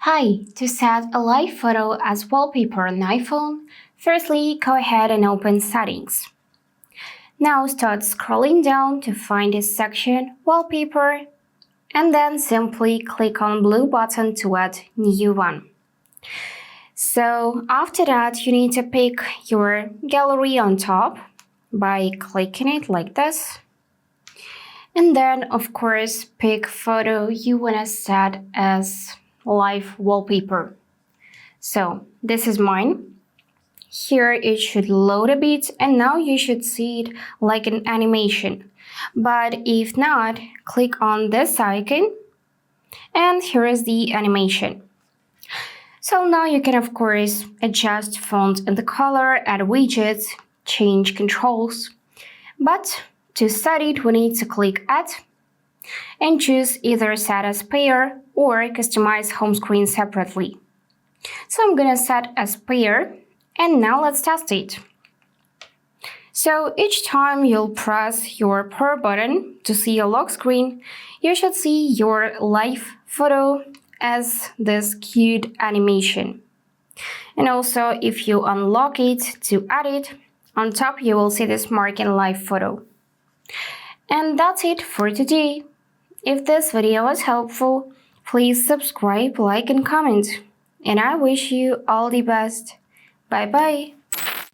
Hi, to set a live photo as wallpaper on iPhone, firstly go ahead and open Settings. Now start scrolling down to find this section, Wallpaper, and then simply click on blue button to add new one. So after that, you need to pick your gallery on top by clicking it like this. And then, of course, pick photo you want to set as live wallpaper. So this is mine. Here it should load a bit and now you should see it like an animation. But if not, click on this icon and here is the animation. So now you can of course adjust font and the color, add widgets, change controls. But to set it, we need to click Add and choose either set as pair or customize home screen separately. So I'm gonna set as pair and now let's test it. So each time you'll press your power button to see a lock screen, you should see your live photo as this cute animation. And also if you unlock it to add it, on top you will see this mark in live photo. And that's it for today. If this video was helpful, please subscribe, like and comment. And I wish you all the best. Bye bye.